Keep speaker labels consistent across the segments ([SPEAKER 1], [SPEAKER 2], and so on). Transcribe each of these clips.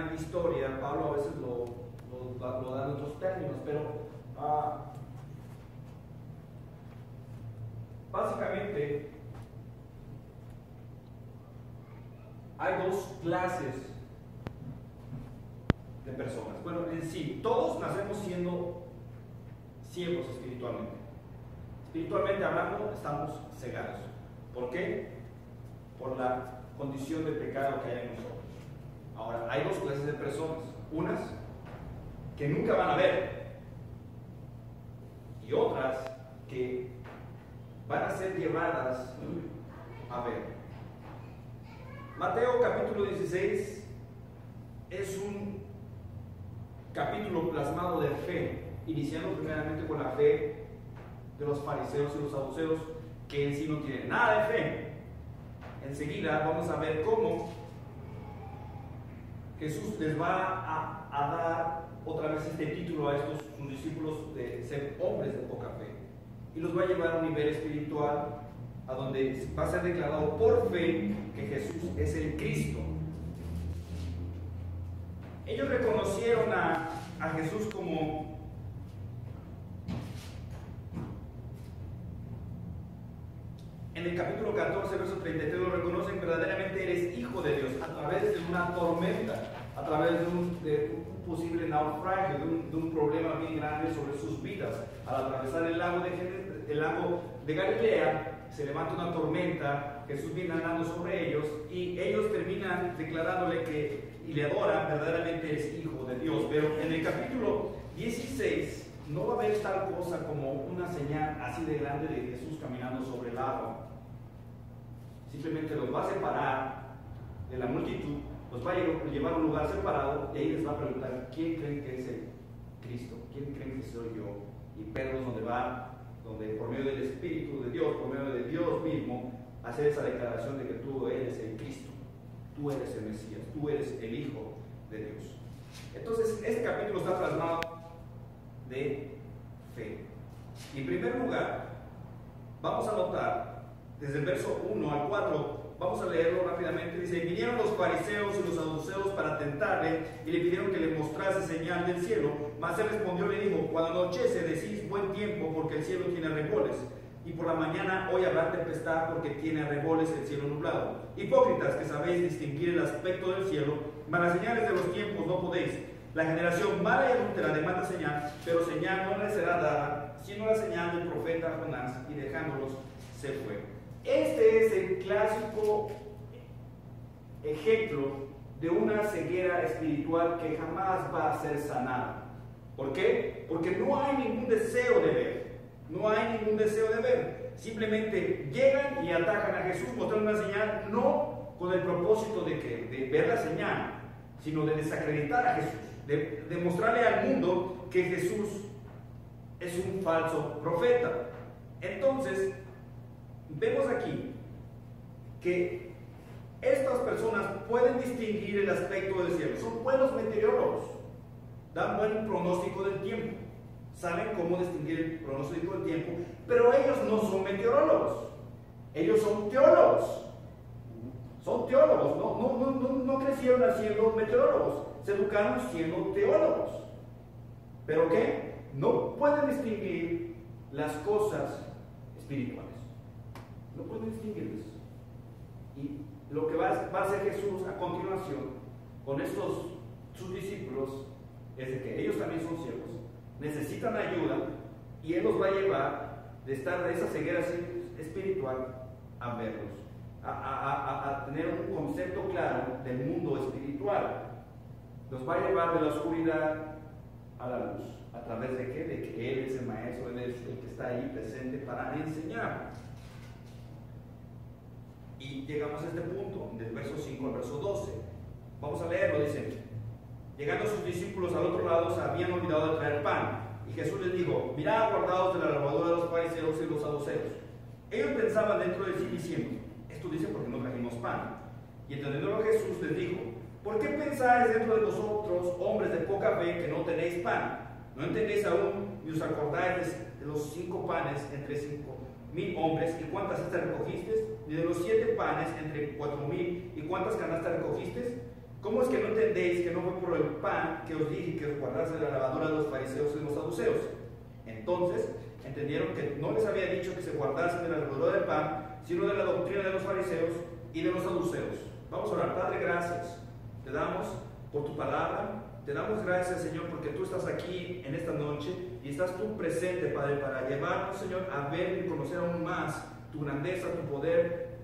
[SPEAKER 1] una historia. Pablo a veces lo da en otros términos, pero básicamente hay dos clases de personas. Bueno, en sí, todos nacemos siendo ciegos espiritualmente. Espiritualmente hablando, estamos cegados. ¿Por qué? Por la condición de pecado que hay en nosotros. Ahora, hay dos clases de personas. Unas que nunca van a ver y otras que van a ser llevadas a ver. Mateo capítulo 16 es un capítulo plasmado de fe, iniciando primeramente con la fe de los fariseos y los saduceos, que en sí no tienen nada de fe. Enseguida vamos a ver cómo Jesús les va a dar otra vez este título a estos sus discípulos de ser hombres de poca fe, y los va a llevar a un nivel espiritual a donde va a ser declarado por fe que Jesús es el Cristo. Ellos reconocieron a Jesús como en el capítulo 14, verso 33, lo reconocen: verdaderamente eres hijo de Dios, a través de una tormenta, a través de un posible naufragio, de un problema bien grande sobre sus vidas. Al atravesar el lago de Galilea, se levanta una tormenta, Jesús viene andando sobre ellos, y ellos terminan declarándole y le adoran: verdaderamente eres hijo de Dios. Pero en el capítulo 16 no va a haber tal cosa como una señal así de grande de Jesús caminando sobre el agua. Simplemente los va a separar de la multitud, los va a llevar a un lugar separado, y ahí les va a preguntar: ¿quién creen que es el Cristo? ¿Quién creen que soy yo? Y Pedro es donde va, donde por medio del Espíritu de Dios, por medio de Dios mismo, hacer esa declaración de que tú eres el Cristo, tú eres el Mesías, tú eres el Hijo de Dios. Entonces, este capítulo está plasmado de fe. Y en primer lugar, vamos a notar desde el verso 1 al 4, vamos a leerlo rápidamente. Dice: vinieron los fariseos y los saduceos para tentarle, y le pidieron que le mostrase señal del cielo. Mas él respondió y le dijo: cuando anochece decís buen tiempo, porque el cielo tiene arreboles, y por la mañana hoy habrá tempestad, porque tiene arreboles el cielo nublado. Hipócritas, que sabéis distinguir el aspecto del cielo, mas las señales de los tiempos no podéis. La generación mala y adúltera demanda señal, pero señal no le será dada, sino la señal del profeta Jonás. Y dejándolos se fue. Este es el clásico ejemplo de una ceguera espiritual que jamás va a ser sanada. ¿Por qué? Porque no hay ningún deseo de ver. No hay ningún deseo de ver. Simplemente llegan y atacan a Jesús mostrando una señal, no con el propósito de ver la señal, sino de desacreditar a Jesús, de mostrarle al mundo que Jesús es un falso profeta. Entonces, vemos aquí que estas personas pueden distinguir el aspecto del cielo. Son buenos meteorólogos, dan buen pronóstico del tiempo, saben cómo distinguir el pronóstico del tiempo, pero ellos no son meteorólogos, ellos son teólogos. Son teólogos, no crecieron siendo meteorólogos, se educaron siendo teólogos. ¿Pero qué? No pueden distinguir las cosas espirituales. No pueden distinguirlas. Y lo que va a hacer Jesús a continuación con sus discípulos es de que ellos también son ciegos, necesitan ayuda, y Él los va a llevar de estar de esa ceguera espiritual a verlos, a tener un concepto claro del mundo espiritual. Los va a llevar de la oscuridad a la luz. ¿A través de qué? De que Él es el maestro, Él es el que está ahí presente para enseñar. Y llegamos a este punto, del verso 5 al verso 12. Vamos a leerlo, dice: llegando sus discípulos al otro lado, se habían olvidado de traer pan. Y Jesús les dijo: mirad, guardados de la levadura de los fariseos y los saduceos. Ellos pensaban dentro de sí diciendo: esto dice porque no trajimos pan. Y entendiéndolo Jesús les dijo: ¿por qué pensáis dentro de vosotros, hombres de poca fe, que no tenéis pan? ¿No entendéis aún ni os acordáis de los 5 panes entre 5,000 hombres, y cuántas cestas recogisteis? Ni de los 7 panes entre 4,000, y cuántas canastas recogisteis? ¿Cómo es que no entendéis que no fue por el pan que os dije que os guardase de la levadura de los fariseos y de los saduceos? Entonces entendieron que no les había dicho que se guardasen de la levadura del pan, sino de la doctrina de los fariseos y de los saduceos. Vamos a orar. Padre, gracias. Te damos por tu palabra. Te damos gracias, Señor, porque tú estás aquí en esta noche y estás tú presente, Padre, para llevarnos, Señor, a ver y conocer aún más tu grandeza, tu poder,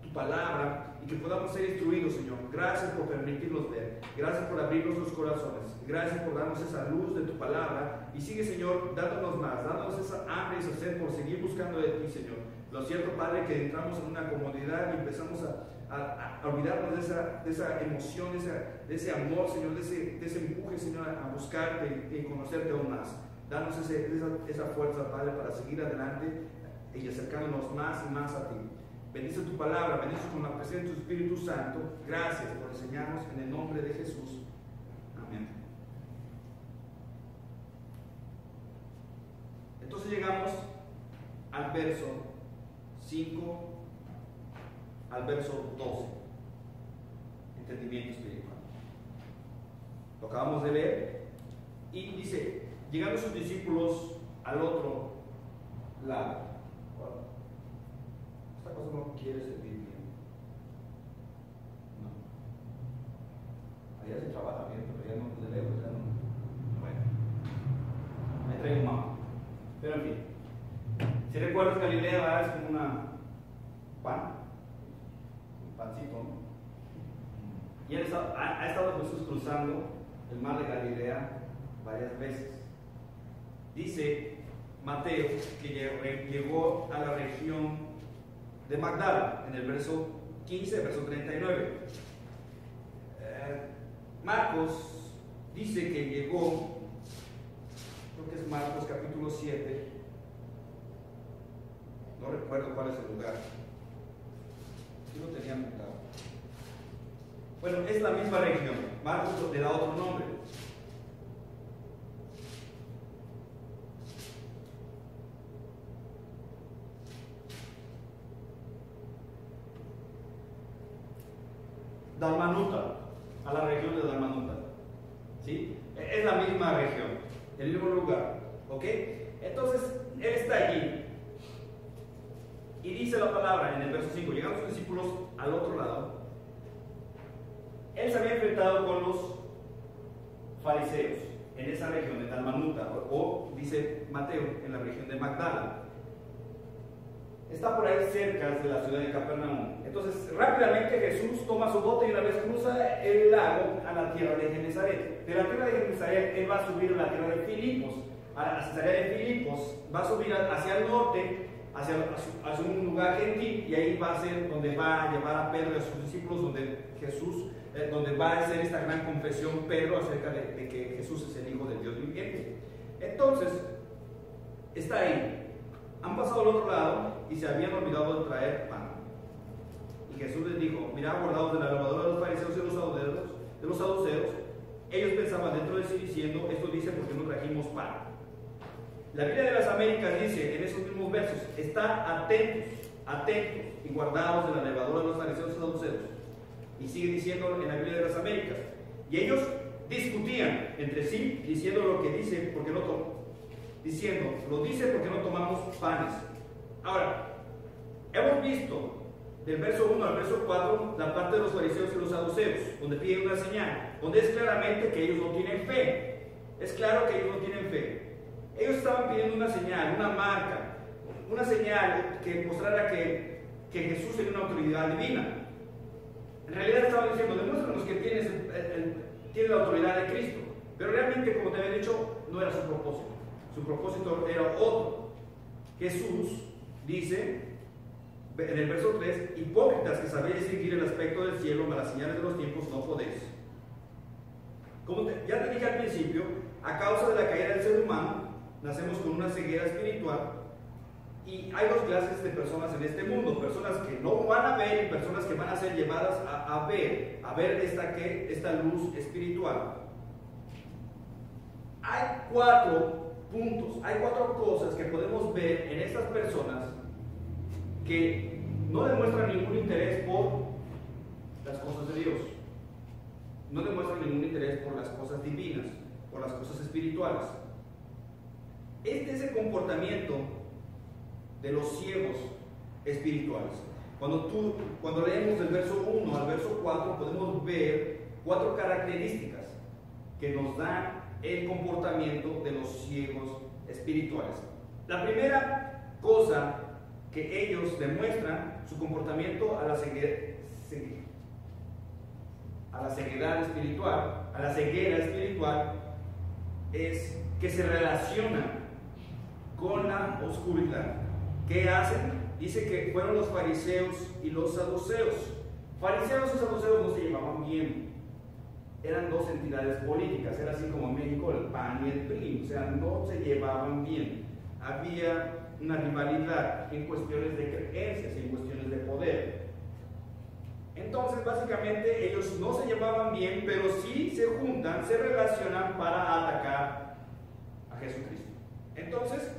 [SPEAKER 1] tu palabra, y que podamos ser instruidos, Señor. Gracias por permitirnos ver. Gracias por abrirnos los corazones. Gracias por darnos esa luz de tu palabra. Y sigue, Señor, dándonos más, dándonos esa hambre y esa sed por seguir buscando de ti, Señor. Lo cierto, Padre, que entramos en una comodidad y empezamos a olvidarnos de esa emoción, de ese amor, Señor, de ese empuje, Señor, a buscarte y conocerte aún más. Danos esa fuerza, Padre, para seguir adelante y acercándonos más y más a ti. Bendice tu palabra, bendice con la presencia de tu Espíritu Santo. Gracias por enseñarnos en el nombre de Jesús. Amén. Entonces llegamos al verso 5 al verso 12. Entendimiento espiritual. Lo acabamos de leer y dice, llegando sus discípulos al otro lado. Esta cosa no quiere servir bien. No. Allá se trabaja bien, pero ya no, de lejos ya no. Bueno. Me traigo un mapa. Pero en fin. Si recuerdas, Galilea es como una pan. Un pancito, ¿no? Y él ha estado Jesús cruzando el mar de Galilea varias veces. Dice Mateo que llegó a la región de Magdala, en el verso 15, verso 39. Marcos dice que llegó, creo que es Marcos capítulo 7, no recuerdo cuál es el lugar, yo lo tenía apuntado. Bueno, es la misma región, Marcos le da otro nombre. Dalmanuta, a la región de Dalmanuta, ¿sí? Es la misma región, el mismo lugar, ¿ok? Entonces, él está allí y dice la palabra en el verso 5, llegando sus discípulos al otro lado, él se había enfrentado con los fariseos en esa región de Dalmanuta, o dice Mateo, en la región de Magdala. Está por ahí cerca de la ciudad de Capernaum. Entonces, rápidamente Jesús toma su bote y una vez cruza el lago a la tierra de Genezaret. De la tierra de Genezaret, él va a subir a la tierra de Filipos, a Cesarea de Filipos, va a subir hacia el norte, hacia un lugar gentil, y ahí va a ser donde va a llevar a Pedro y a sus discípulos, donde va a hacer esta gran confesión Pedro acerca de que Jesús es el Hijo del Dios viviente. Entonces, está ahí. Han pasado al otro lado y se habían olvidado de traer pan. Y Jesús les dijo, mirad, guardados de la levadura de los fariseos y de los saduceos. Ellos pensaban dentro de sí diciendo, esto dice porque no trajimos pan. La Biblia de las Américas dice en esos mismos versos, está atentos y guardados de la levadura de los fariseos y saduceos. Y sigue diciendo en la Biblia de las Américas. Y ellos discutían entre sí, diciendo lo que dice, porque no lo dice porque no tomamos panes. Ahora, hemos visto del verso 1 al verso 4 la parte de los fariseos y los saduceos, donde piden una señal, donde es claramente que ellos no tienen fe. Es claro que ellos no tienen fe. Ellos estaban pidiendo una señal, una marca, una señal que mostrara que Jesús tenía una autoridad divina. En realidad estaban diciendo, demuéstranos que tienes la autoridad de Cristo. Pero realmente, como te había dicho, no era su propósito. Su propósito era otro. Jesús dice en el verso 3, hipócritas que sabéis distinguir el aspecto del cielo, mas las señales de los tiempos no podéis. Como ya te dije al principio, a causa de la caída del ser humano, nacemos con una ceguera espiritual. Y hay dos clases de personas en este mundo: personas que no van a ver y personas que van a ser llevadas a ver esta luz espiritual. Hay 4 puntos, hay 4 cosas que podemos ver en estas personas que no demuestran ningún interés por las cosas de Dios. no demuestran ningún interés por las cosas divinas, por las cosas espirituales. Este es el comportamiento de los ciegos espirituales. Cuando leemos del verso 1 al verso 4, podemos ver 4 características que nos dan el comportamiento de los ciegos espirituales. La primera cosa que ellos demuestran, su comportamiento a la ceguera espiritual, es que se relacionan con la oscuridad. ¿Qué hacen? Dice que fueron los fariseos y los saduceos. Fariseos y saduceos no se llevaban bien. Eran dos entidades políticas, era así como en México el PAN y el PRI, o sea, no se llevaban bien. Había una rivalidad en cuestiones de creencias y en cuestiones de poder. Entonces, básicamente, ellos no se llevaban bien, pero sí se juntan, se relacionan para atacar a Jesucristo. Entonces,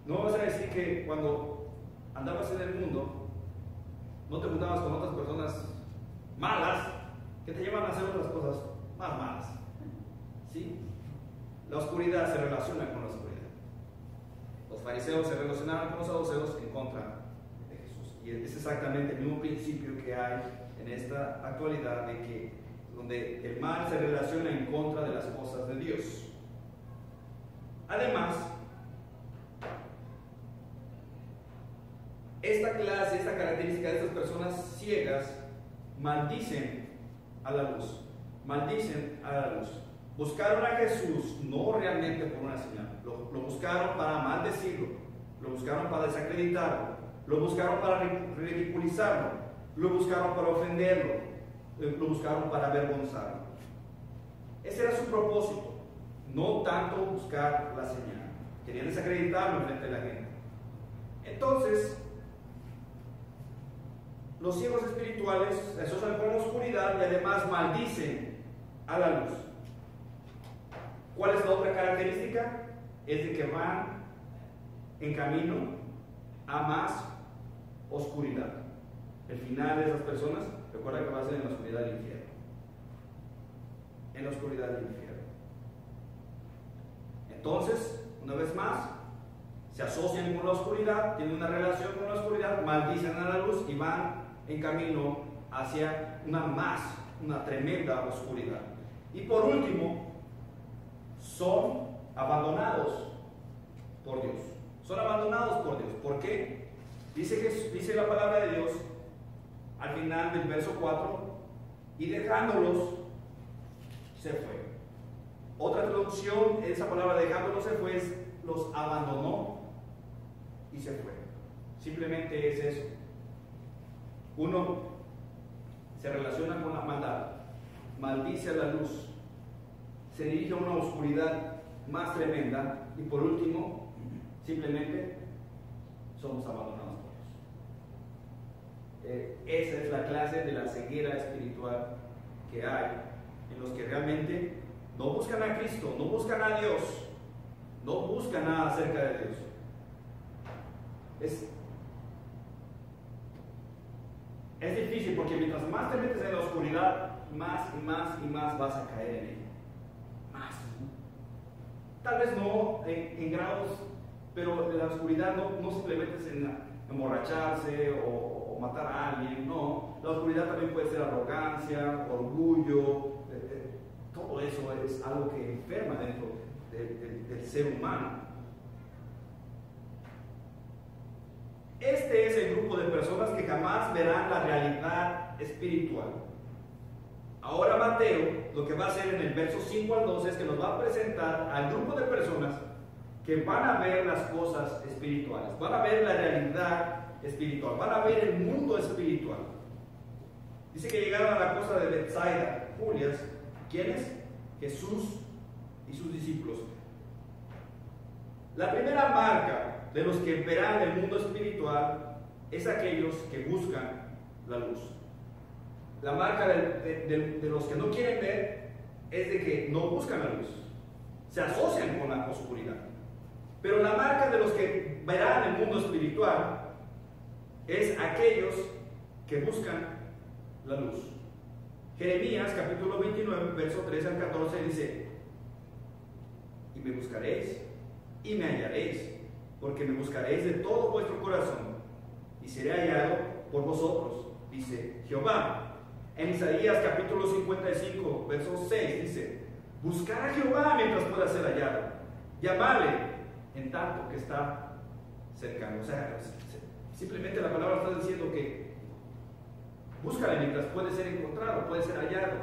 [SPEAKER 1] no vas a decir que cuando andabas en el mundo, no te juntabas con otras personas malas, que te llevan a hacer otras cosas más malas. ¿Sí? La oscuridad se relaciona con la oscuridad. Los fariseos se relacionaban con los saduceos en contra de Jesús. Y es exactamente el mismo principio que hay en esta actualidad, de que donde el mal se relaciona en contra de las cosas de Dios. Además, esta característica de estas personas ciegas maldicen a la luz. Maldicen a la luz. Buscaron a Jesús no realmente por una señal. Lo buscaron para maldecirlo. Lo buscaron para desacreditarlo. Lo buscaron para ridiculizarlo. Lo buscaron para ofenderlo. Lo buscaron para avergonzarlo. Ese era su propósito. No tanto buscar la señal. Querían desacreditarlo en frente de la gente. Entonces, los ciegos espirituales se asocian con la oscuridad y además maldicen a la luz. ¿Cuál es la otra característica? Es de que van en camino a más oscuridad. El final de esas personas, recuerda que va a ser en la oscuridad del infierno. En la oscuridad del infierno. Entonces, una vez más, se asocian con la oscuridad, tienen una relación con la oscuridad, maldicen a la luz y van en camino hacia una tremenda oscuridad. Y por último, son abandonados por Dios. Son abandonados por Dios. ¿Por qué? Dice la palabra de Dios al final del verso 4, y dejándolos se fue. Otra traducción, esa palabra dejándolos se fue, es los abandonó y se fue. Simplemente es eso. Uno se relaciona con la maldad, maldice a la luz, se dirige a una oscuridad más tremenda y por último, simplemente somos abandonados por Dios. Esa es la clase de la ceguera espiritual que hay en los que realmente no buscan a Cristo, no buscan a Dios, no buscan nada acerca de Dios. Es difícil porque mientras más te metes en la oscuridad, más y más y más vas a caer en ella. Más. Tal vez no en grados, pero en la oscuridad no simplemente es en emborracharse o matar a alguien, no. La oscuridad también puede ser arrogancia, orgullo, todo eso es algo que enferma dentro del ser humano. Este es el grupo de personas que jamás verán la realidad espiritual. Ahora Mateo lo que va a hacer en el verso 5 al 12 es que nos va a presentar al grupo de personas que van a ver las cosas espirituales, van a ver la realidad espiritual, van a ver el mundo espiritual. Dice que llegaron a la costa de Bethsaida, Julias. ¿Quiénes? Jesús y sus discípulos. La primera marca de los que verán el mundo espiritual es aquellos que buscan la luz. La marca de los que no quieren ver es de que no buscan la luz, se asocian con la oscuridad. Pero la marca de los que verán el mundo espiritual es aquellos que buscan la luz. Jeremías capítulo 29, verso 13 al 14 dice: y me buscaréis y me hallaréis, porque me buscaréis de todo vuestro corazón, y seré hallado por vosotros, dice Jehová. En Isaías capítulo 55, verso 6 dice: buscar a Jehová mientras pueda ser hallado, llamarle en tanto que está cercano. O sea, simplemente la palabra está diciendo que búscale mientras puede ser encontrado, puede ser hallado,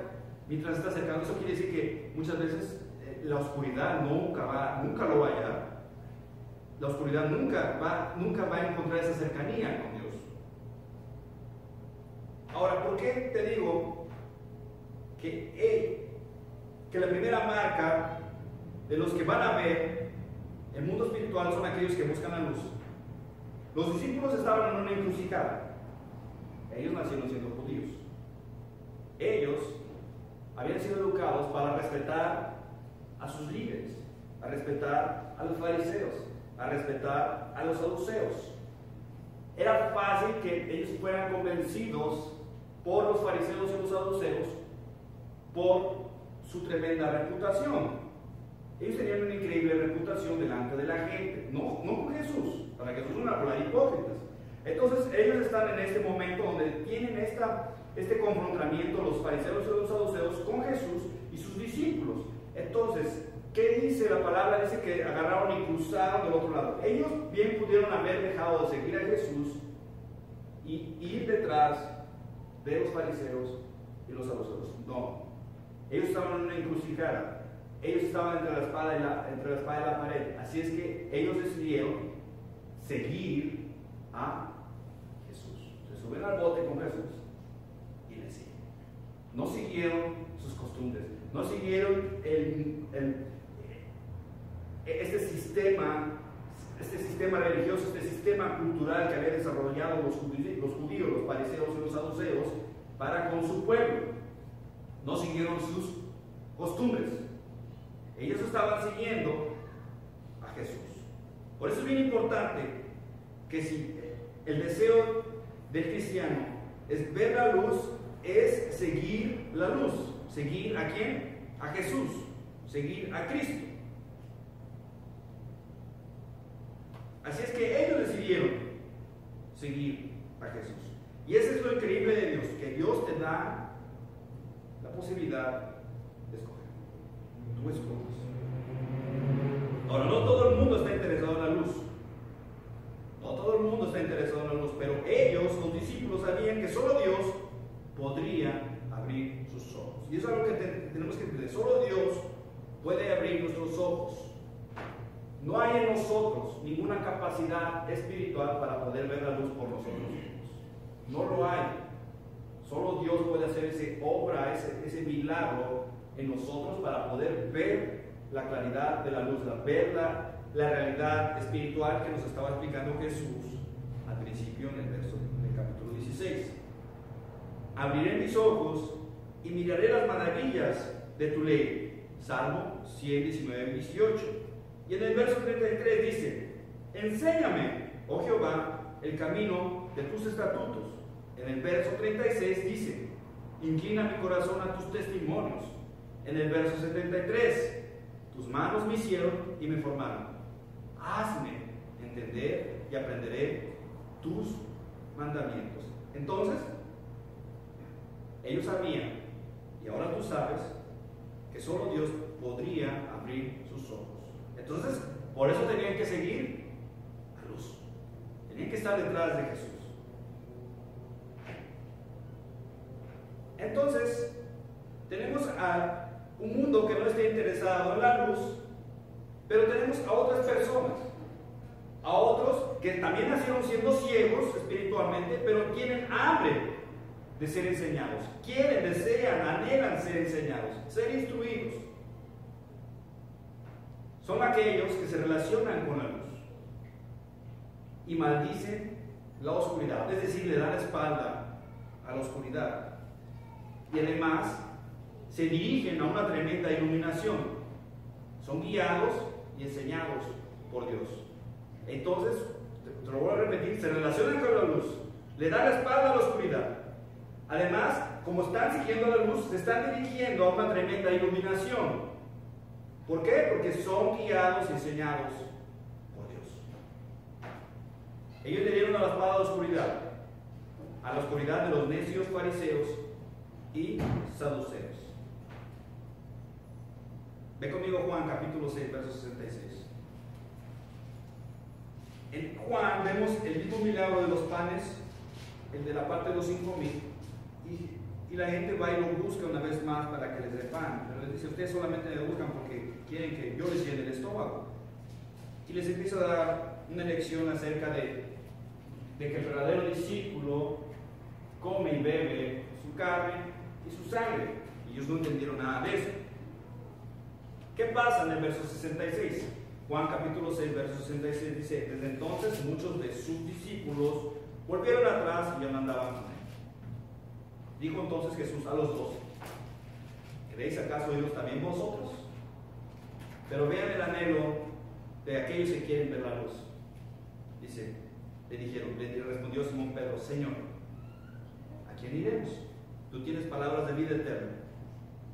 [SPEAKER 1] mientras está cercano. Eso quiere decir que muchas veces la oscuridad nunca lo va a hallar. La oscuridad nunca va a encontrar esa cercanía con Dios. Ahora, ¿por qué te digo que la primera marca de los que van a ver el mundo espiritual son aquellos que buscan la luz? Los discípulos estaban en una encrucijada. Ellos nacieron siendo judíos. Ellos habían sido educados para respetar a sus líderes, a respetar a los fariseos, a respetar a los saduceos. Era fácil que ellos fueran convencidos por los fariseos y los saduceos por su tremenda reputación. Ellos tenían una increíble reputación delante de la gente, no con Jesús. Para Jesús una bola de hipócritas. Entonces ellos están en este momento donde tienen este confrontamiento, los fariseos y los saduceos, con Jesús y sus discípulos. Entonces, ¿qué dice la palabra? Dice que agarraron y cruzaron del otro lado. Ellos bien pudieron haber dejado de seguir a Jesús y ir detrás de los fariseos y los saduceos. No, ellos estaban en una encrucijada. Ellos estaban entre la espada y la pared. Así es que ellos decidieron seguir a Jesús. Se suben al bote con Jesús y le siguen. No siguieron sus costumbres, no siguieron este sistema religioso, este sistema cultural que habían desarrollado los judíos, los fariseos y los saduceos para con su pueblo. No siguieron sus costumbres. Ellos estaban siguiendo a Jesús. Por eso es bien importante que si el deseo del cristiano es ver la luz, es seguir la luz. ¿Seguir a quién? A Jesús. Seguir a Cristo. Así es que ellos decidieron seguir a Jesús. Y eso es lo increíble de Dios, que Dios te da la posibilidad de escoger. Tú escoges. Ahora, no todo el mundo está interesado en la luz. No todo el mundo está interesado en la luz, pero ellos, los discípulos, sabían que solo Dios podría abrir sus ojos. Y eso es algo que tenemos que entender. Solo Dios puede abrir nuestros ojos. No hay en nosotros ninguna capacidad espiritual para poder ver la luz por nosotros mismos. No lo hay. Solo Dios puede hacer esa obra, ese milagro en nosotros para poder ver la claridad de la luz, ver la realidad espiritual que nos estaba explicando Jesús al principio en el capítulo 16. Abriré mis ojos y miraré las maravillas de tu ley. Salmo 119, 18. Y en el verso 33 dice: enséñame, oh Jehová, el camino de tus estatutos. En el verso 36 dice: inclina mi corazón a tus testimonios. En el verso 73: tus manos me hicieron y me formaron. Hazme entender y aprenderé tus mandamientos. Entonces, ellos sabían, y ahora tú sabes, que solo Dios podría abrir sus ojos. Entonces, por eso tenían que seguir a luz. Tenían que estar detrás de Jesús. Entonces, tenemos a un mundo que no está interesado en la luz, pero tenemos a otras personas, a otros que también nacieron siendo ciegos espiritualmente, pero tienen hambre de ser enseñados. Quieren, desean, anhelan ser enseñados, ser instruidos. Son aquellos que se relacionan con la luz y maldicen la oscuridad, es decir, le dan la espalda a la oscuridad. Y además se dirigen a una tremenda iluminación. Son guiados y enseñados por Dios. Entonces, te lo voy a repetir, se relacionan con la luz, le dan la espalda a la oscuridad. Además, como están siguiendo la luz, se están dirigiendo a una tremenda iluminación. ¿Por qué? Porque son guiados y enseñados por Dios. Ellos le dieron a la espada de oscuridad, a la oscuridad de los necios fariseos y saduceos. Ve conmigo Juan capítulo 6, verso 66. En Juan vemos el mismo milagro de los panes, el de la parte de los 5,000, y la gente va y lo busca una vez más para que les dé pan, pero les dice: ustedes solamente me buscan porque quieren que yo les llene el estómago. Y les empieza a dar una lección acerca de que el verdadero discípulo come y bebe su carne y su sangre, y ellos no entendieron nada de eso. ¿Qué pasa en el verso 66? Juan capítulo 6, verso 66 dice: desde entonces muchos de sus discípulos volvieron atrás y ya no andaban con él. Dijo entonces Jesús a los 12: ¿queréis acaso iros también vosotros? Pero vean el anhelo de aquellos que quieren ver la luz. Dice, le respondió Simón Pedro: Señor, ¿a quién iremos? Tú tienes palabras de vida eterna,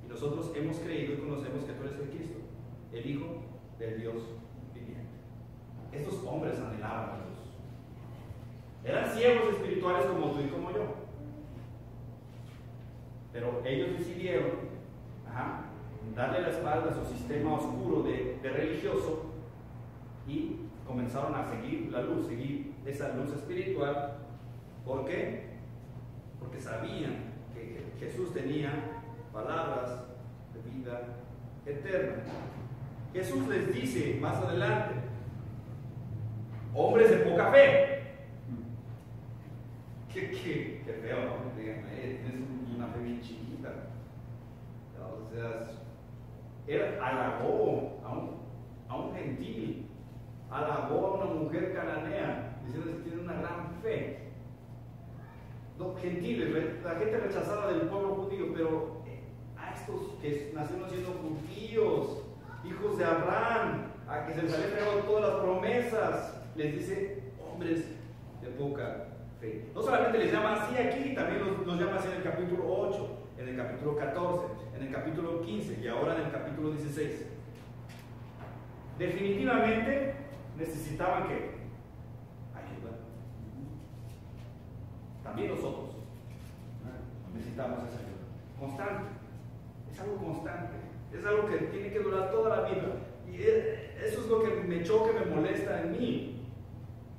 [SPEAKER 1] y nosotros hemos creído y conocemos que tú eres el Cristo, el Hijo del Dios viviente. Estos hombres anhelaban a Dios. Eran ciegos espirituales como tú y como yo. Pero ellos decidieron darle la espalda a su sistema oscuro de religioso y comenzaron a seguir la luz, seguir esa luz espiritual. ¿Por qué? Porque sabían que Jesús tenía palabras de vida eterna. Jesús les dice más adelante: hombres de poca fe. Qué feo, ¿no? Digan, tienes una fe bien chiquita. O sea, él halagó a un gentil, halagó a una mujer cananea, diciendo que tiene una gran fe. Los gentiles, la gente rechazada del pueblo judío, pero a estos que nacieron siendo judíos, hijos de Abraham, a que se les habían entregado todas las promesas, les dice hombres de poca fe. No solamente les llama así aquí, también los llama así en el capítulo 8, en el capítulo 14, en el capítulo 15 y ahora en el capítulo 16. Definitivamente necesitaban que ayuda. También nosotros necesitamos esa ayuda constante. Es algo constante, es algo que tiene que durar toda la vida. Y eso es lo que me choca, me molesta en mí,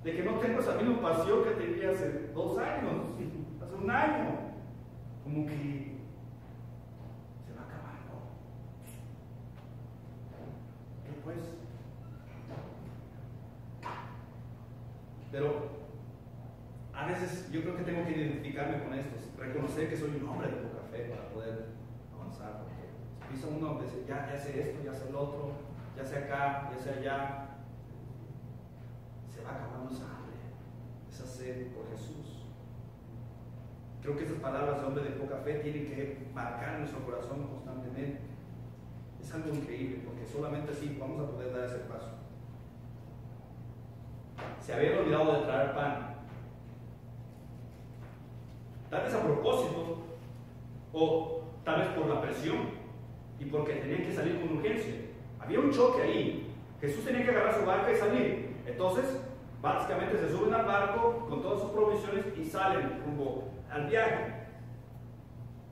[SPEAKER 1] de que no tengo esa misma pasión que tenía hace 2 años, hace 1 año. Como que se va acabando. ¿Qué pues? Pero a veces yo creo que tengo que identificarme con estos, reconocer que soy un hombre de poca fe para poder avanzar. Porque piensa uno, ya sé esto, ya sé el otro, ya sé acá, ya sé allá. Se va acabando esa hambre, esa sed por Jesús. Creo que esas palabras de hombre de poca fe tienen que marcar nuestro corazón constantemente. Es algo increíble, porque solamente así vamos a poder dar ese paso. Se habían olvidado de traer pan, tal vez a propósito, o tal vez por la presión y porque tenían que salir con urgencia. Había un choque ahí. Jesús tenía que agarrar su barca y salir. Entonces, básicamente se suben al barco con todas sus provisiones y salen rumbo al viaje.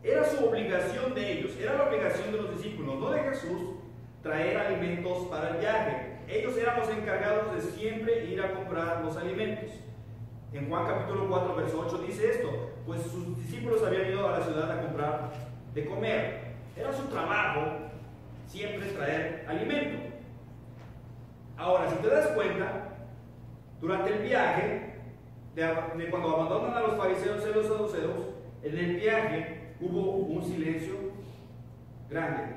[SPEAKER 1] Era su obligación de ellos, era la obligación de los discípulos, no de Jesús, traer alimentos para el viaje. Ellos eran los encargados de siempre ir a comprar los alimentos. En Juan capítulo 4, verso 8 dice esto: pues sus discípulos habían ido a la ciudad a comprar de comer. Era su trabajo siempre traer alimento. Ahora, si te das cuenta, durante el viaje, de cuando abandonan a los fariseos y los saduceos, en el viaje hubo un silencio grande.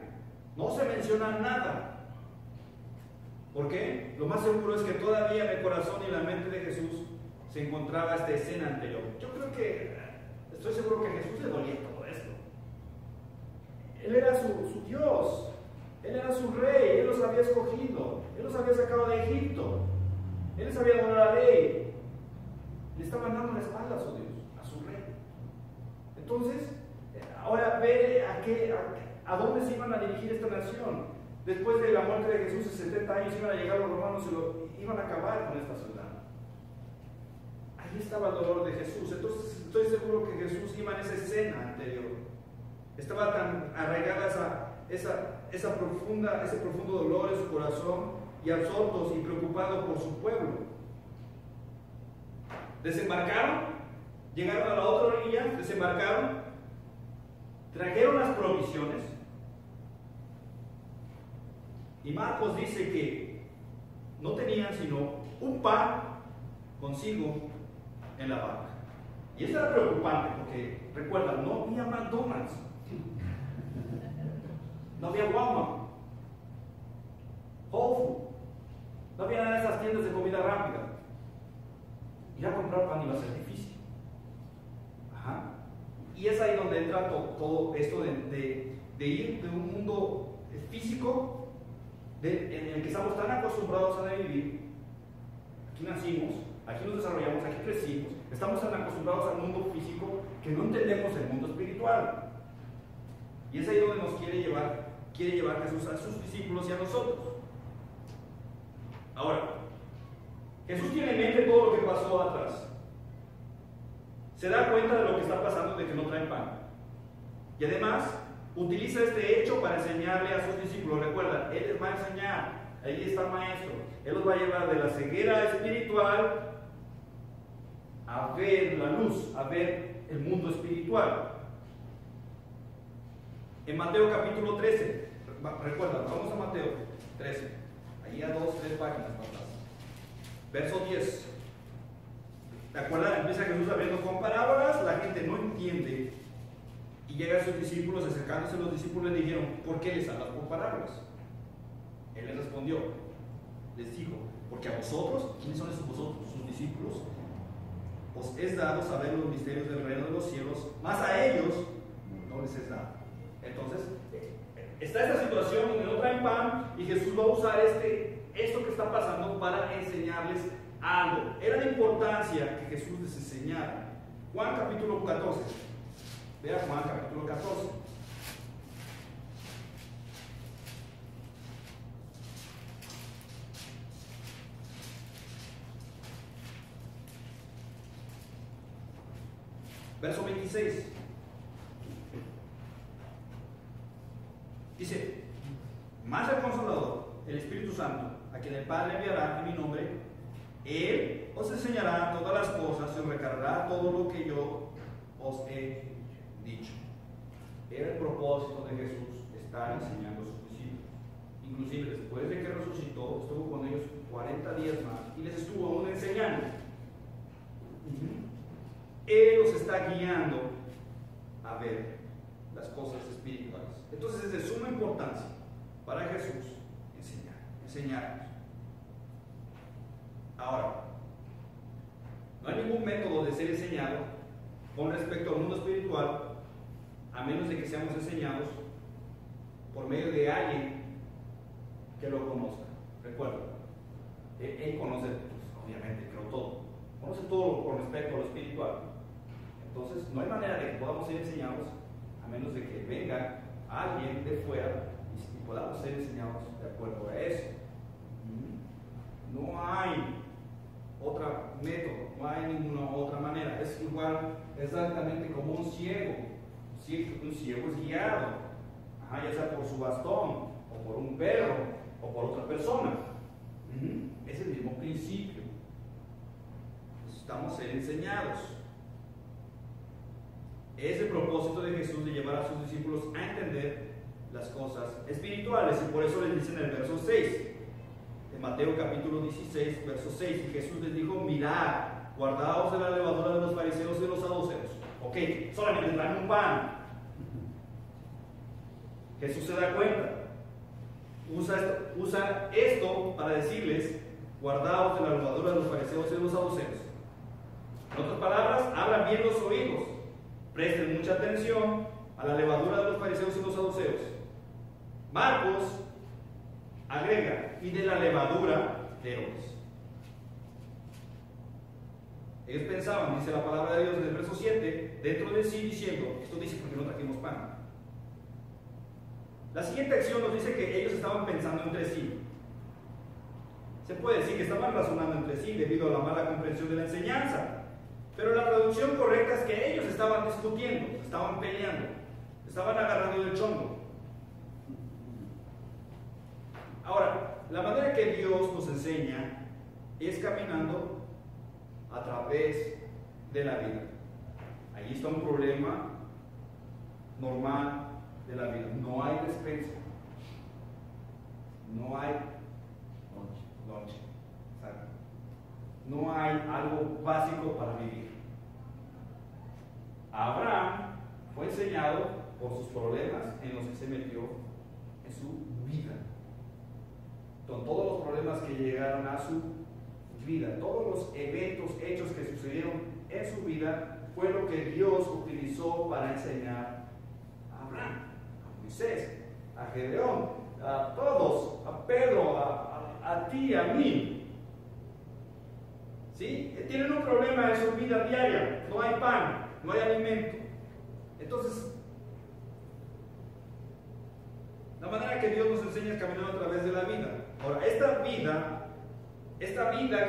[SPEAKER 1] No se menciona nada. ¿Por qué? Lo más seguro es que todavía en el corazón y en la mente de Jesús se encontraba esta escena anterior. Yo creo que, estoy seguro que a Jesús le dolía todo esto. Él era su Dios, Él era su rey, Él los había escogido, Él los había sacado de Egipto, Él les había dado la ley. Le estaban dando la espalda a su Dios, a su rey. Entonces, Ahora ve a dónde se iban a dirigir esta nación. Después de la muerte de Jesús, en 70 años iban a llegar los romanos y iban a acabar con esta ciudad. Ahí estaba el dolor de Jesús. Entonces estoy seguro que Jesús iba en esa escena anterior. Estaba tan arraigada ese profundo dolor en su corazón, y absortos y preocupados por su pueblo. Desembarcaron, llegaron a la otra orilla, desembarcaron, trajeron las provisiones. Y Marcos dice que no tenían sino un pan consigo en la barca. Y esto era preocupante porque, recuerda, no había McDonald's, no había Walmart, Whole Foods, no había nada de esas tiendas de comida rápida. Ir a comprar pan iba a ser difícil. Ajá. Y es ahí donde entra todo esto de ir de un mundo físico en el que estamos tan acostumbrados a vivir. Aquí nacimos, aquí nos desarrollamos, aquí crecimos, estamos tan acostumbrados al mundo físico que no entendemos el mundo espiritual. Y es ahí donde nos quiere llevar Jesús a sus discípulos y a nosotros. Ahora, Jesús tiene en mente todo lo que pasó atrás. Se da cuenta de lo que está pasando, de que no traen pan. Y además, utiliza este hecho para enseñarle a sus discípulos. Recuerda, Él les va a enseñar. Ahí está el maestro. Él los va a llevar de la ceguera espiritual a ver la luz, a ver el mundo espiritual. En Mateo capítulo 13, recuerda, vamos a Mateo 13, allí a 2-3 páginas más atrás. Verso 10. ¿Te acuerdas? Empieza Jesús hablando con parábolas, la gente no entiende. Y llegan sus discípulos, acercándose a los discípulos, le dijeron: ¿por qué les hablas por parábolas? Él les respondió, les dijo: porque a vosotros, ¿quiénes son esos vosotros? Sus discípulos, os es dado saber los misterios del reino de los cielos, mas a ellos no les es dado. Entonces, está esta situación donde no traen pan y Jesús va a usar esto que está pasando para enseñarles algo. Era de importancia que Jesús les enseñara. Juan capítulo 14. Vea Juan capítulo 14. Verso 26. Dice: mas el Consolador, el Espíritu Santo, a quien el Padre enviará en mi nombre, Él os enseñará todas las cosas y os recargará todo lo que yo os he dicho. Era el propósito de Jesús estar enseñando a sus discípulos. Inclusive después de que resucitó, estuvo con ellos 40 días más y les estuvo aún enseñando. Él los está guiando a ver las cosas espirituales. Entonces es de suma importancia para Jesús enseñarnos. Ahora, no hay ningún método de ser enseñado con respecto al mundo espiritual, a menos de que seamos enseñados por medio de alguien que lo conozca. Recuerda, Él conoce, pues, obviamente, creo todo. Conoce todo con respecto a lo espiritual. Entonces, no hay manera de que podamos ser enseñados a menos de que venga alguien de fuera y podamos ser enseñados de acuerdo a eso. No hay otro método, no hay ninguna otra manera. Es igual, exactamente como un ciego. Un ciego es guiado, ya sea por su bastón, o por un perro, o por otra persona. Es el mismo principio. Necesitamos ser enseñados. Es el propósito de Jesús de llevar a sus discípulos a entender las cosas espirituales. Y por eso les dice en el verso 6, de Mateo capítulo 16, verso 6, y Jesús les dijo: mirad, guardaos de la levadura de los fariseos y de los saduceos. Ok, solamente traen un pan. Jesús se da cuenta. Usa esto para decirles: guardaos de la levadura de los fariseos y de los saduceos. En otras palabras, abran bien los oídos. Presten mucha atención a la levadura de los fariseos y los saduceos. Marcos agrega: y de la levadura de Herodes. Ellos pensaban, dice la palabra de Dios en el verso 7, dentro de sí diciendo, esto dice porque no trajimos pan. La siguiente acción nos dice que ellos estaban pensando entre sí. Se puede decir que estaban razonando entre sí debido a la mala comprensión de la enseñanza. Pero la traducción correcta es que ellos estaban discutiendo, estaban peleando, estaban agarrando del chongo. Ahora, la manera que Dios nos enseña es caminando a través de la vida. Ahí está un problema normal de la vida. No hay despensa. No hay lunch. No hay algo básico para vivir. Abraham fue enseñado por sus problemas en los que se metió en su vida. Con todos los problemas que llegaron a su vida, todos los eventos, hechos que sucedieron en su vida, fue lo que Dios utilizó para enseñar a Abraham, a Moisés, a Gedeón, a todos, a Pedro, a ti, a mí. ¿Sí? Tienen un problema en su vida diaria, no hay pan, no hay alimento. Entonces, la manera que Dios nos enseña es caminar a través de la vida. Ahora, esta vida que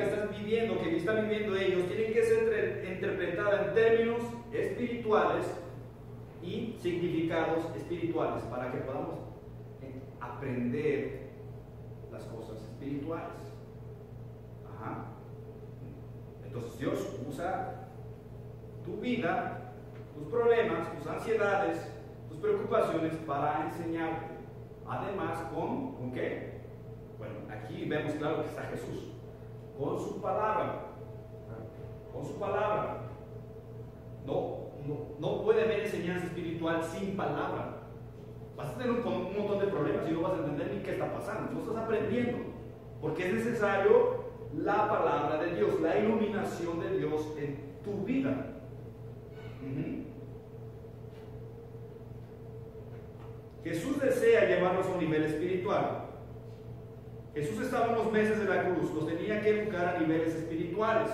[SPEAKER 1] estás viviendo, que están viviendo ellos, tiene que ser interpretada en términos espirituales y significados espirituales para que podamos aprender las cosas espirituales. Ajá. Entonces Dios usa tu vida, tus problemas, tus ansiedades, tus preocupaciones para enseñarte. Además, ¿con qué? Bueno, aquí vemos claro que está Jesús. Con su palabra. Con su palabra. No puede haber enseñanza espiritual sin palabra. Vas a tener un montón de problemas y no vas a entender ni qué está pasando. No estás aprendiendo. Porque es necesario la palabra de Dios, la iluminación de Dios en tu vida. Jesús desea llevarnos a un nivel espiritual. Jesús estaba unos meses de la cruz, los tenía que educar a niveles espirituales,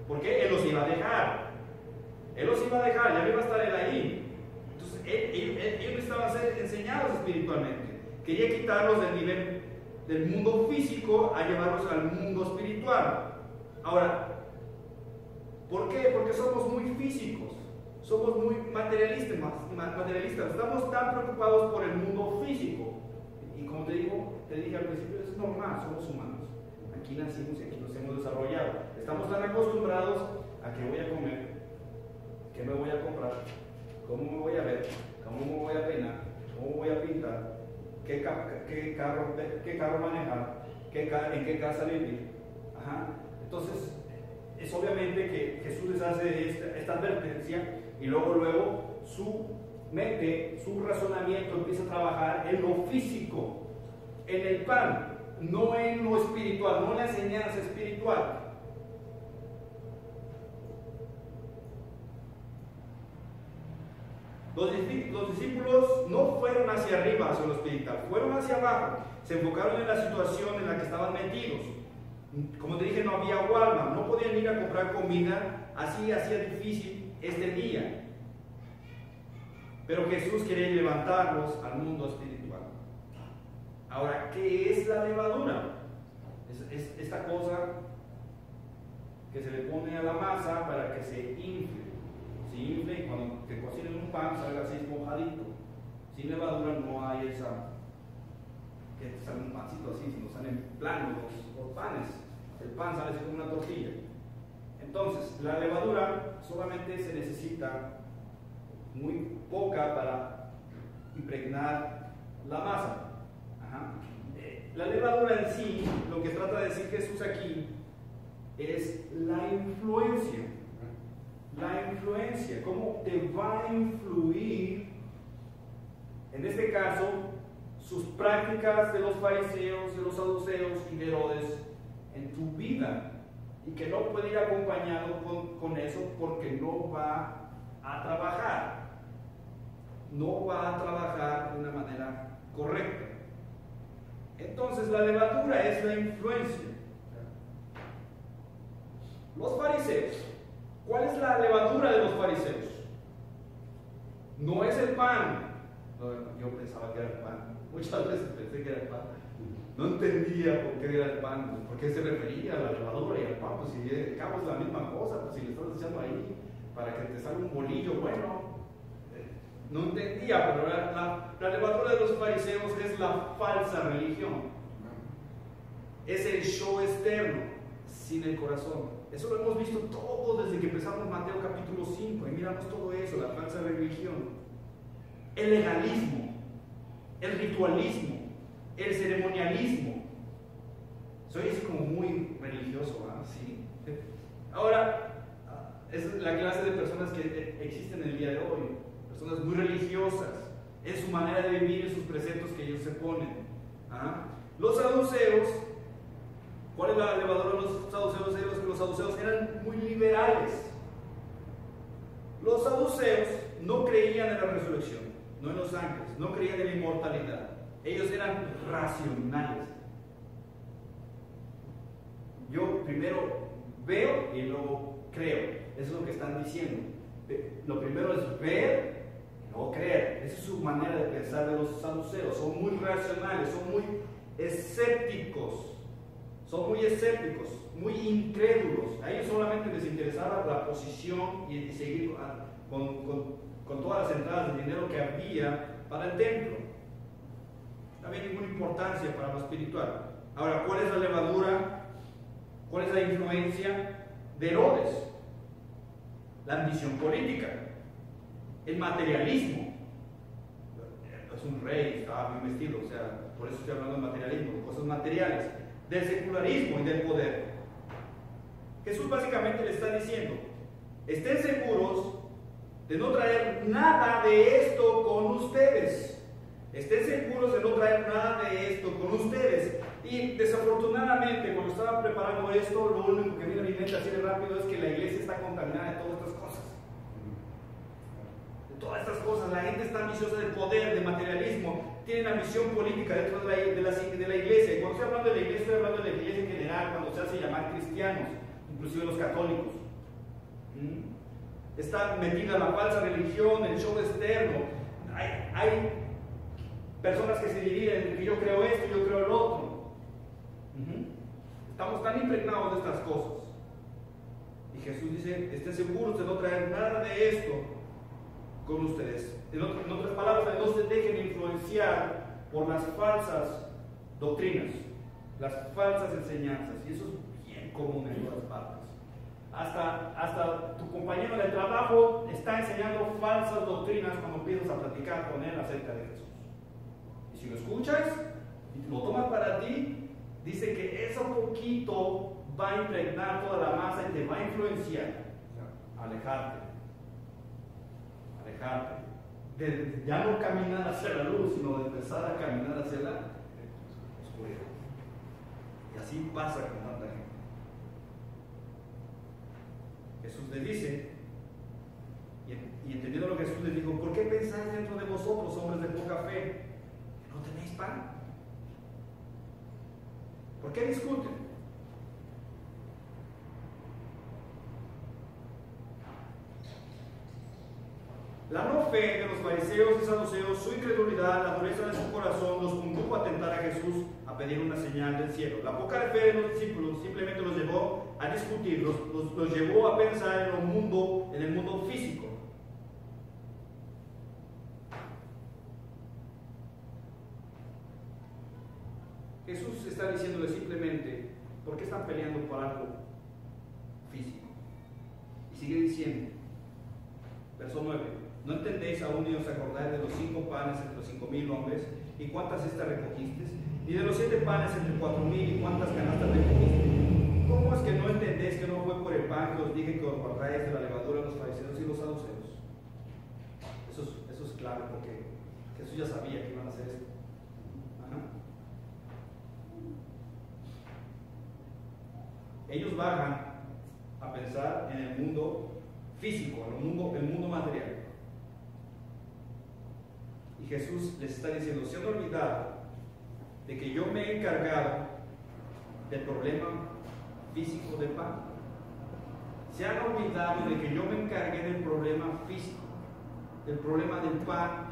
[SPEAKER 1] porque Él los iba a dejar. Él los iba a dejar, ya no iba a estar Él ahí. Entonces, ellos necesitaban ser enseñados espiritualmente. Quería quitarlos del nivel del mundo físico a llevarlos al mundo espiritual. Ahora, ¿por qué? Porque somos muy físicos, somos muy materialistas, estamos tan preocupados por el mundo físico. Y como te dije al principio, es normal, somos humanos. Aquí nacimos y aquí nos hemos desarrollado. Estamos tan acostumbrados a qué voy a comer, qué me voy a comprar, cómo me voy a ver, cómo me voy a peinar, cómo voy a pintar, qué carro manejar, en qué casa vivir. Ajá. Entonces, es obviamente que Jesús les hace esta advertencia y luego su mente, su razonamiento empieza a trabajar en lo físico, en el pan, no en lo espiritual, no en la enseñanza espiritual. Los discípulos no fueron hacia arriba, hacia lo espiritual, fueron hacia abajo, se enfocaron en la situación en la que estaban metidos. Como te dije, no había Walmart, no podían ir a comprar comida, así hacía difícil este día. Pero Jesús quería levantarlos al mundo espiritual. Ahora, ¿qué es la levadura? Es esta cosa que se le pone a la masa para que se infle. Se infle y cuando te cocinen un pan salga así esponjadito. Sin levadura no hay esa, que te sale un pancito así, sino salen planos los panes. El pan sale así como una tortilla. Entonces, la levadura solamente se necesita muy poca para impregnar la masa. Ajá. La levadura en sí, lo que trata de decir Jesús aquí, es la influencia. La influencia, cómo te va a influir, en este caso, sus prácticas de los fariseos, de los saduceos y de Herodes en tu vida. Y que no puede ir acompañado con eso porque no va a trabajar. No va a trabajar de una manera correcta. Entonces la levadura es la influencia. Los fariseos. ¿Cuál es la levadura de los fariseos? No es el pan. No, yo pensaba que era el pan. Muchas veces pensé que era el pan. No entendía por qué era el pan, por qué se refería a la levadura y al pan. Pues si al cabo es la misma cosa, pues si le estás echando ahí para que te salga un bolillo bueno. No entendía, pero la levadura de los fariseos es la falsa religión. Es el show externo, sin el corazón. Eso lo hemos visto todo desde que empezamos Mateo capítulo 5. Y miramos todo eso, la falsa religión. El legalismo, el ritualismo, el ceremonialismo. Soy así como muy religioso, ¿verdad? Sí. Ahora, esa es la clase de personas que existen en el día de hoy. Personas muy religiosas en su manera de vivir, en sus preceptos que ellos se ponen. ¿Ah? Los saduceos, ¿cuál es la levadura de los saduceos? Ellos, que los saduceos eran muy liberales. Los saduceos no creían en la resurrección, no en los ángeles, no creían en la inmortalidad. Ellos eran racionales. Yo primero veo y luego creo. Eso es lo que están diciendo. Lo primero es ver y luego creer. Esa es su manera de pensar de los saduceos. Son muy racionales, son muy escépticos. Son muy escépticos, muy incrédulos. A ellos solamente les interesaba la posición y seguir con todas las entradas de dinero que había para el templo. No había ninguna importancia para lo espiritual. Ahora, ¿cuál es la levadura? ¿Cuál es la influencia de Herodes? La ambición política, el materialismo. Es un rey, estaba bien vestido, o sea, por eso estoy hablando de materialismo, de cosas materiales, del secularismo y del poder. Jesús básicamente le está diciendo: estén seguros de no traer nada de esto con ustedes. Estén seguros de no traer nada de esto con ustedes. Y desafortunadamente, cuando estaba preparando esto, lo único que viene a mi mente así de rápido es que la iglesia está contaminada de todas estas cosas. De todas estas cosas. La gente está ambiciosa de poder, de materialismo. Tienen ambición política dentro de la iglesia. Y cuando estoy hablando de la iglesia, estoy hablando de la iglesia en general, cuando se hace llamar cristianos, inclusive los católicos. Está metida la falsa religión, el show externo. Hay personas que se dividen, que yo creo esto y yo creo el otro. Estamos tan impregnados de estas cosas. Y Jesús dice: estén seguros de no traer nada de esto con ustedes. En otras palabras, no se dejen influenciar por las falsas doctrinas, las falsas enseñanzas. Y eso es bien común en todas partes. Hasta tu compañero de trabajo está enseñando falsas doctrinas cuando empiezas a platicar con él acerca de Jesús. Y si lo escuchas y lo tomas para ti, dice que eso poquito va a impregnar toda la masa y te va a influenciar. O sea, alejarte. De ya no caminar hacia la luz, sino de empezar a caminar hacia la oscuridad. Y así pasa con tanta gente. Jesús les dice, y entendiendo lo que Jesús les dijo: ¿por qué pensáis dentro de vosotros, hombres de poca fe, que no tenéis pan? ¿Por qué discuten? La no fe de los fariseos y saduceos, su incredulidad, la dureza de su corazón, los condujo a tentar a Jesús a pedir una señal del cielo. La poca fe de los discípulos simplemente los llevó a discutir, los llevó a pensar en el mundo físico. Jesús está diciéndole simplemente: ¿por qué están peleando por algo físico? Y sigue diciendo, verso 9: ¿no entendéis aún ni os acordáis de los 5 panes entre los 5,000 hombres y cuántas cestas recogisteis? Ni de los 7 panes entre 4,000 y cuántas canastas recogisteis. ¿Cómo es que no entendéis que no fue por el pan que os dije que os guardáis de la levadura de los fariseos y los saduceos? Eso es claro, porque Jesús ya sabía que iban a hacer esto. Ellos bajan a pensar en el mundo físico, en el mundo material. Y Jesús les está diciendo: ¿se han olvidado de que yo me he encargado del problema físico del pan? Se han olvidado de que yo me encargué del problema físico, del problema del pan,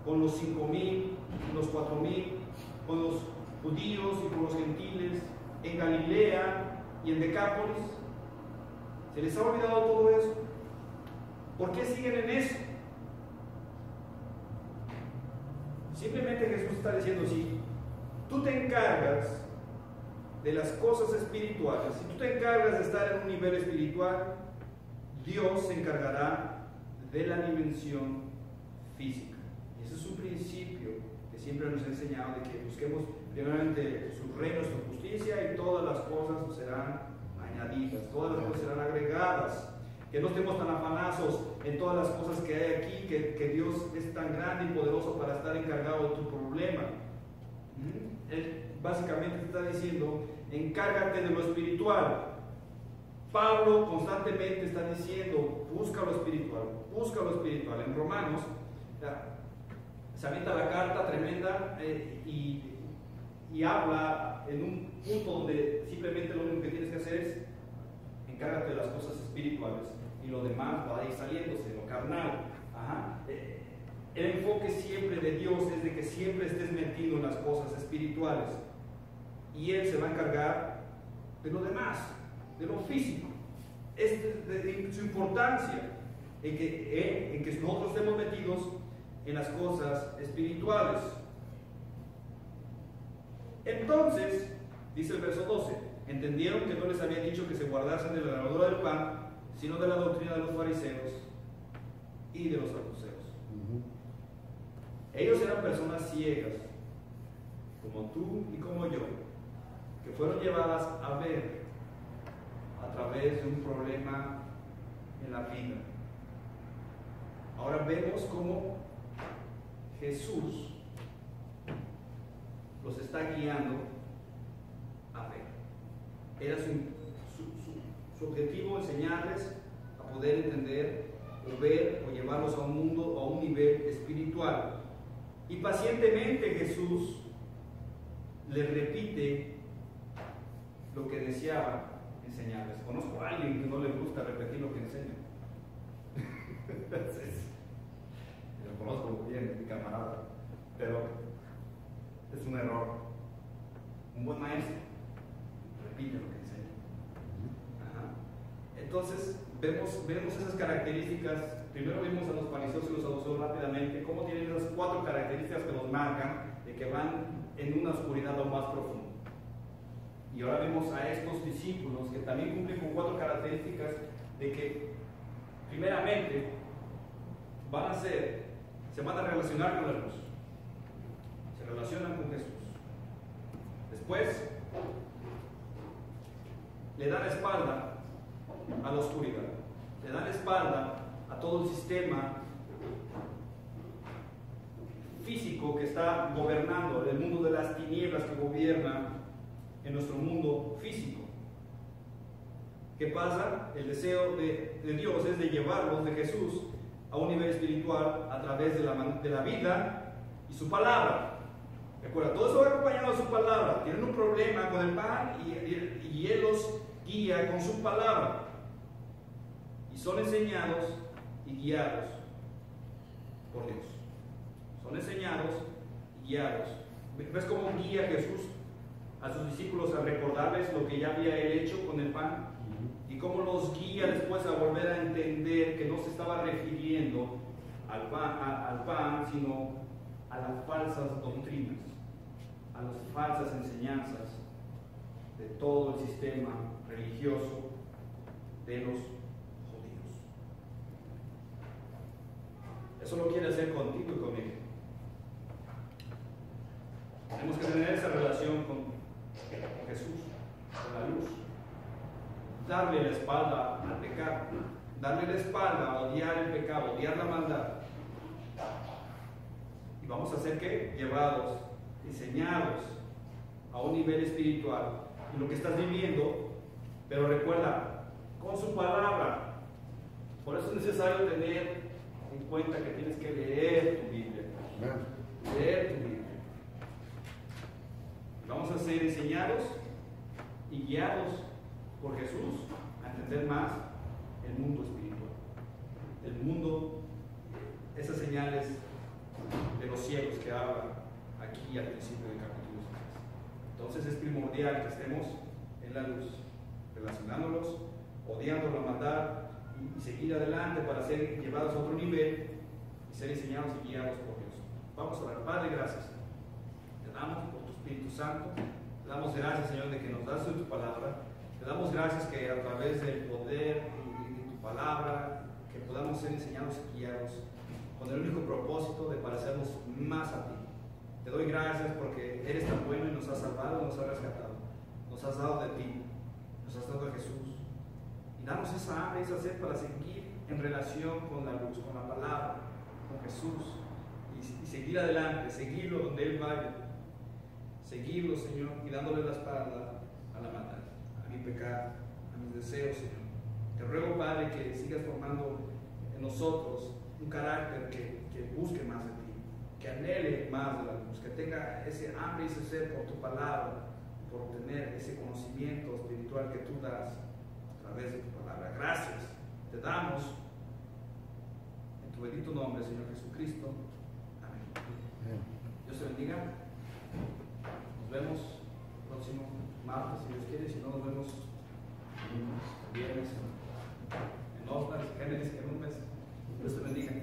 [SPEAKER 1] con los 5,000, los 4,000, con los judíos y con los gentiles, en Galilea y en Decápolis. ¿Se les ha olvidado todo eso? ¿Por qué siguen en eso? Simplemente Jesús está diciendo, si tú te encargas de las cosas espirituales, si tú te encargas de estar en un nivel espiritual, Dios se encargará de la dimensión física. Y ese es un principio que siempre nos ha enseñado, de que busquemos primeramente su reino, su justicia, y todas las cosas serán añadidas, todas las cosas serán agregadas. Que no estemos tan afanazos en todas las cosas que hay aquí, que Dios es tan grande y poderoso para estar encargado de tu problema. Él básicamente te está diciendo, encárgate de lo espiritual. Pablo constantemente está diciendo, busca lo espiritual, busca lo espiritual. En Romanos se avienta la carta tremenda y habla en un punto donde simplemente lo único que tienes que hacer es encárgate de las cosas espirituales, y lo demás va a ir saliéndose, lo carnal. El enfoque siempre de Dios es de que siempre estés metido en las cosas espirituales, y Él se va a encargar de lo demás, de lo físico. Es de su importancia en que nosotros estemos metidos en las cosas espirituales. Entonces, dice el verso 12, entendieron que no les había dicho que se guardasen de la levadura del pan, sino de la doctrina de los fariseos y de los saduceos. Ellos eran personas ciegas, como tú y como yo, que fueron llevadas a ver a través de un problema en la vida. Ahora vemos cómo Jesús los está guiando a ver. Era su objetivo, enseñarles a poder entender o ver o llevarlos a un mundo, a un nivel espiritual. Y pacientemente Jesús les repite lo que deseaba enseñarles. Conozco a alguien que no le gusta repetir lo que enseña. Lo conozco bien, mi camarada, pero es un error. Un buen maestro repite lo que enseña. Entonces vemos esas características. Primero vimos a los fariseos y los saduceos rápidamente, cómo tienen esas 4 características que nos marcan de que van en una oscuridad aún más profunda. Y ahora vemos a estos discípulos que también cumplen con 4 características de que primeramente se van a relacionar con la luz, se relacionan con Jesús. Después le dan la espalda a la oscuridad, le dan la espalda a todo el sistema físico que está gobernando, el mundo de las tinieblas que gobierna en nuestro mundo físico. ¿Qué pasa? El deseo de Dios es de llevarlos, de Jesús, a un nivel espiritual a través de la vida y su palabra. Recuerda, todo eso va acompañado de su palabra. Tienen un problema con el pan y Él los guía con su palabra. Y son enseñados y guiados por Dios. Son enseñados y guiados. ¿Ves cómo guía Jesús a sus discípulos a recordarles lo que ya había Él hecho con el pan? Y cómo los guía después a volver a entender que no se estaba refiriendo al pan, sino a las falsas doctrinas, a las falsas enseñanzas de todo el sistema religioso de los judíos. Eso lo quiere hacer contigo y conmigo. Tenemos que tener esa relación con Jesús, con la luz. Darle la espalda al pecado, darle la espalda a odiar el pecado, odiar la maldad. Y vamos a ser ¿qué? Llevados, enseñados a un nivel espiritual en lo que estás viviendo, pero recuerda, con su palabra. Por eso es necesario tener en cuenta que tienes que leer tu Biblia. Leer tu Biblia. Vamos a ser enseñados y guiados por Jesús a entender más el mundo espiritual. El mundo, esas señales de los cielos que habla aquí al principio del capítulo 6. Entonces es primordial que estemos en la luz, relacionándolos, odiando la maldad y seguir adelante para ser llevados a otro nivel y ser enseñados y guiados por Dios. Vamos a orar. Padre, gracias. Te damos por tu Espíritu Santo. Te damos gracias, Señor, de que nos das tu palabra. Te damos gracias que a través del poder y de tu palabra, que podamos ser enseñados y guiados con el único propósito de parecernos más a ti. Te doy gracias porque eres tan bueno y nos has salvado, nos has rescatado. Nos has dado de ti, nos has dado de Jesús. Y danos esa hambre, esa sed para seguir en relación con la luz, con la palabra, con Jesús. Y seguir adelante, seguirlo donde Él vaya. Seguirlo, Señor, y dándole la espalda a la maldad, a mi pecado, a mis deseos, Señor. Te ruego, Padre, que sigas formando en nosotros un carácter que busque más de ti, que anhele más de la luz, que tenga ese hambre y ese sed por tu palabra, por obtener ese conocimiento espiritual que tú das a través de tu palabra. Gracias te damos en tu bendito nombre, Señor Jesucristo. Amén. Dios te bendiga. Nos vemos el próximo martes, si Dios quiere. Si no, nos vemos el viernes en Osnar, en un mes. Dios te bendiga.